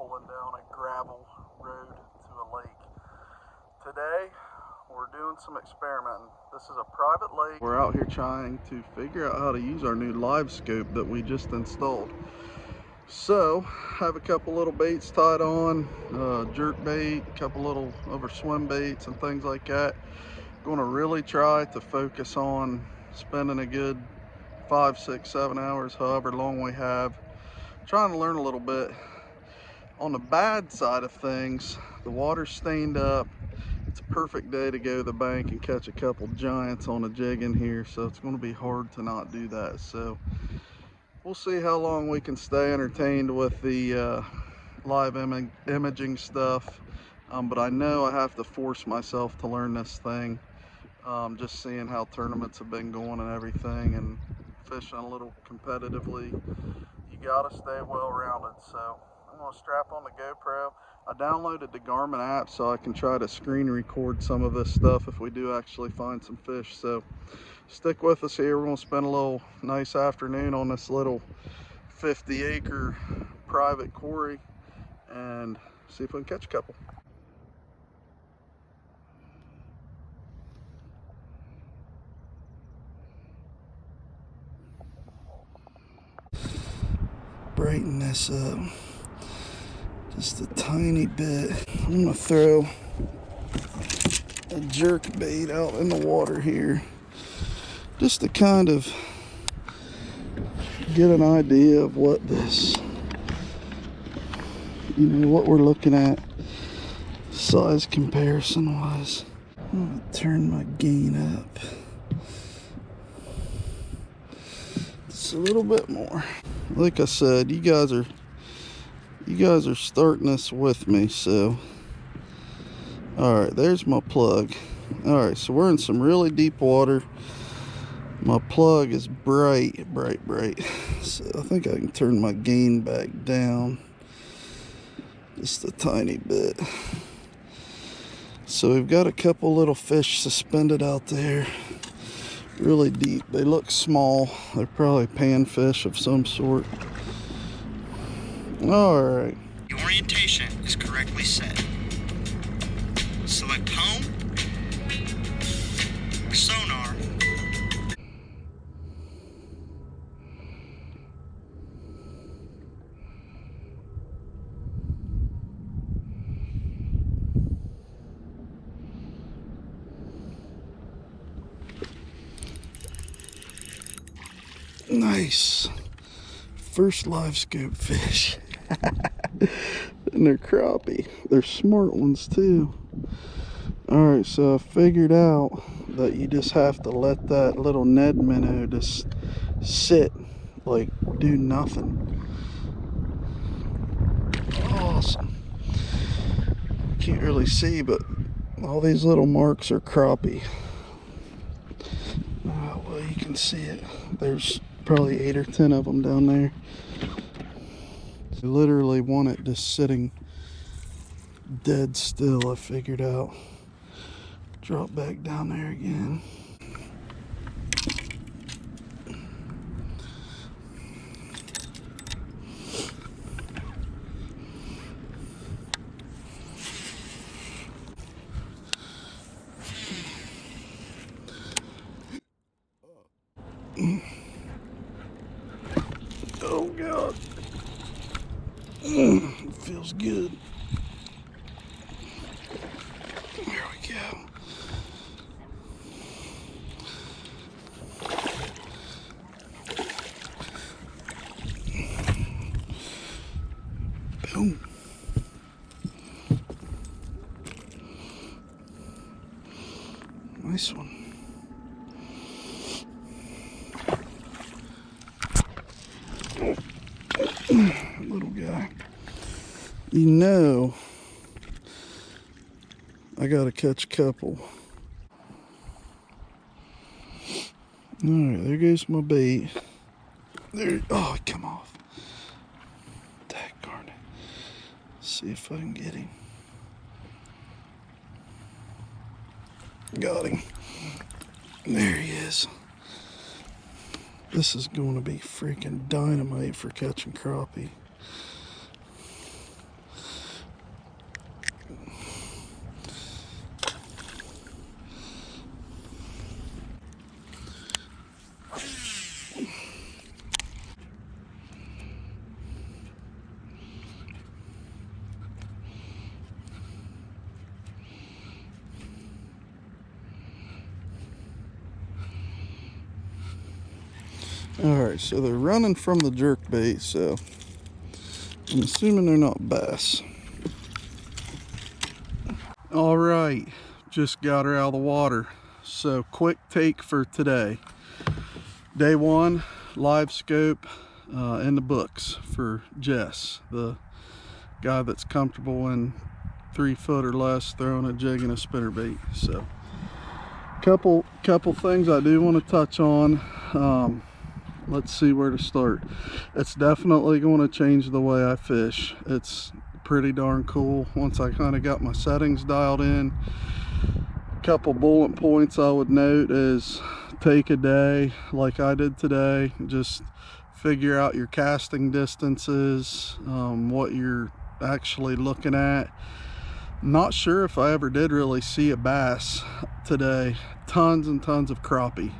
pulling down a gravel road to a lake. Today, we're doing some experimenting. This is a private lake. We're out here trying to figure out how to use our new Livescope that we just installed. So, have a couple little baits tied on, jerk bait, a couple little over swim baits and things like that. Going to really try to focus on spending a good 5, 6, 7 hours, however long we have, trying to learn a little bit. On the bad side of things, the water's stained up. It's a perfect day to go to the bank and catch a couple giants on a jig in here, so it's going to be hard to not do that. So we'll see how long we can stay entertained with the live imaging stuff, but I know I have to force myself to learn this thing. Just seeing how tournaments have been going and everything, and fishing a little competitively, you gotta stay well rounded. So I'm gonna strap on the GoPro. I downloaded the Garmin app so I can try to screen record some of this stuff if we do actually find some fish. So stick with us here. We're gonna spend a little nice afternoon on this little 50-acre private quarry and see if we can catch a couple. Brighten this up just a tiny bit. I'm gonna throw a jerk bait out in the water here just to kind of get an idea of what this, what we're looking at size comparison wise. I'm gonna turn my gain up just a little bit more. Like I said, you guys are starting this with me, so all right, there's my plug. All right, so we're in some really deep water. My plug is bright, so I think I can turn my gain back down just a tiny bit. So we've got a couple little fish suspended out there, really deep. They look small. They're probably panfish of some sort. All right. The orientation is correctly set. Select home, sonar. Nice. First Livescope fish. And they're crappie. They're smart ones too. Alright, so I figured out that you just have to let that little Ned minnow just sit, like do nothing. Awesome. Can't really see, but all these little marks are crappie. Well, you can see it. There's probably 8 or 10 of them down there. I literally want it just sitting dead still. I figured out. Drop back down there again. Oh God. It feels good. There we go. Boom. Nice one. Little guy. I gotta catch a couple. Alright, there goes my bait. There, oh, it come off. Daggarn it. See if I can get him. Got him. There he is. This is going to be freaking dynamite for catching crappie. Alright, so they're running from the jerk bait, so I'm assuming they're not bass. Alright, just got her out of the water. So quick take for today. Day one, Livescope in the books for Jess, the guy that's comfortable in 3 foot or less throwing a jig and a spinnerbait. So couple things I do want to touch on. Let's see where to start. It's definitely going to change the way I fish. It's pretty darn cool once I kind of got my settings dialed in. Couple bullet points I would note is take a day like I did today, just figure out your casting distances, what you're actually looking at. Not sure if I ever did really see a bass today. Tons and tons of crappie.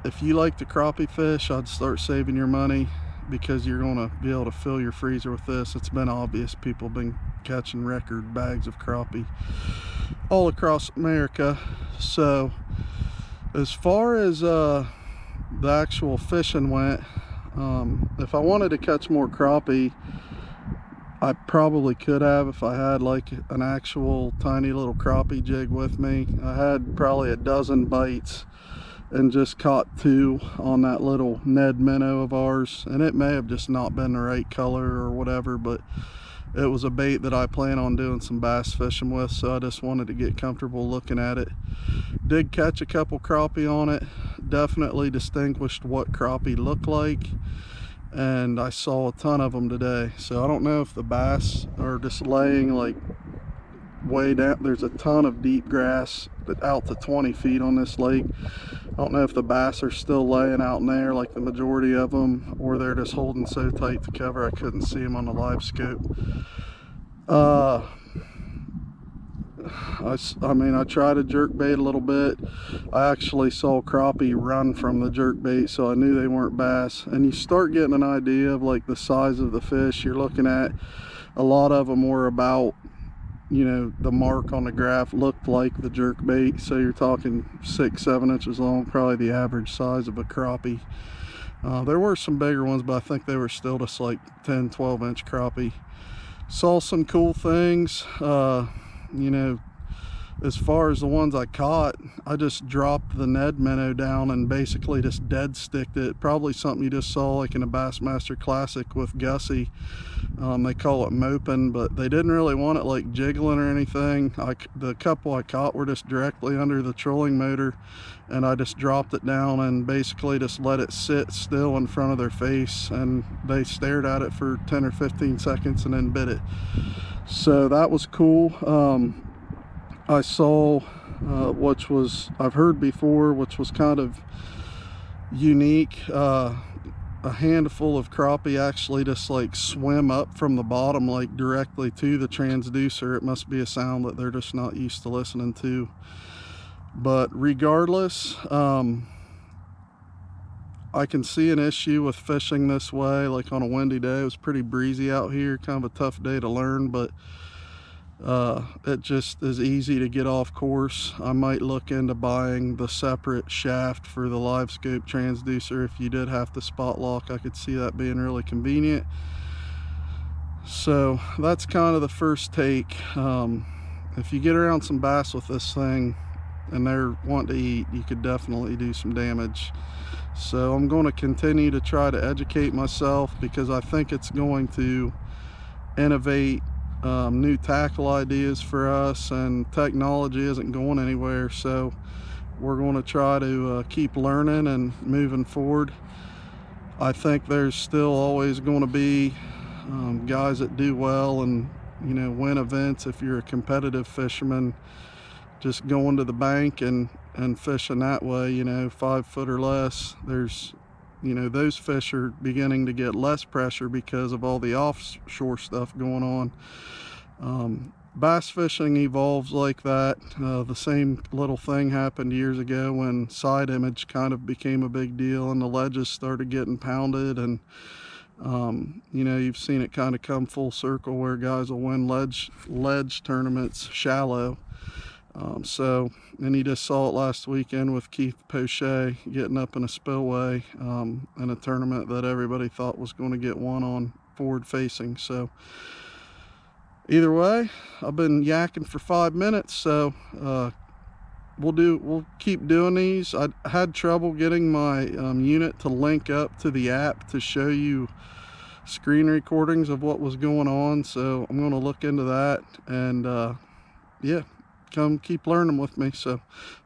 If you like to crappie fish, I'd start saving your money, because you're going to be able to fill your freezer with this. It's been obvious people have been catching record bags of crappie all across America. So as far as the actual fishing went, if I wanted to catch more crappie, I probably could have if I had like an actual tiny little crappie jig with me. I had probably a dozen bites and just caught 2 on that little Ned minnow of ours, and it may have just not been the right color or whatever, but it was a bait that I plan on doing some bass fishing with, so I just wanted to get comfortable looking at it. Did catch a couple crappie on it, definitely distinguished what crappie looked like, and I saw a ton of them today. So I don't know if the bass are just laying like way down. There's a ton of deep grass out to 20 feet on this lake. I don't know if the bass are still laying out in there like the majority of them, or they're just holding so tight to cover I couldn't see them on the Livescope. I mean, I tried to jerk bait a little bit. I actually saw crappie run from the jerk bait, so I knew they weren't bass. And you start getting an idea of like the size of the fish you're looking at. A lot of them were about, you know, the mark on the graph looked like the jerk bait, so you're talking 6-7 inches long, probably the average size of a crappie. There were some bigger ones, but I think they were still just like 10-12 inch crappie. Saw some cool things. You know, as far as the ones I caught, I just dropped the Ned minnow down and basically just dead sticked it. Probably something you just saw like in a Bassmaster Classic with Gussie. They call it moping, but they didn't really want it like jiggling or anything. The couple I caught were just directly under the trolling motor, and I just dropped it down and basically just let it sit still in front of their face, and they stared at it for 10 or 15 seconds and then bit it. So that was cool. I saw, which was, I've heard before, which was kind of unique, a handful of crappie actually just like swim up from the bottom like directly to the transducer. It must be a sound that they're just not used to listening to. But regardless, I can see an issue with fishing this way, like on a windy day. It was pretty breezy out here, kind of a tough day to learn, but it just is easy to get off course. I might look into buying the separate shaft for the Livescope transducer. If you did have to spot lock, I could see that being really convenient. So that's kind of the first take. If you get around some bass with this thing and they're wanting to eat, you could definitely do some damage. So I'm going to continue to try to educate myself, because I think it's going to innovate new tackle ideas for us, and technology isn't going anywhere, so we're going to try to keep learning and moving forward. I think there's still always going to be guys that do well and, you know, win events. If you're a competitive fisherman, just going to the bank and fishing that way, you know, 5 foot or less, there's, you know, those fish are beginning to get less pressure because of all the offshore stuff going on. Bass fishing evolves like that. The same little thing happened years ago when side image kind of became a big deal and the ledges started getting pounded, and you know, you've seen it kind of come full circle where guys will win ledge tournaments shallow. And you just saw it last weekend with Keith Pochet getting up in a spillway in a tournament that everybody thought was going to get won on forward facing. So either way, I've been yakking for 5 minutes, so we'll keep doing these. I had trouble getting my unit to link up to the app to show you screen recordings of what was going on, so I'm going to look into that, and yeah, come keep learning with me. So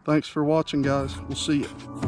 thanks for watching, guys. We'll see you.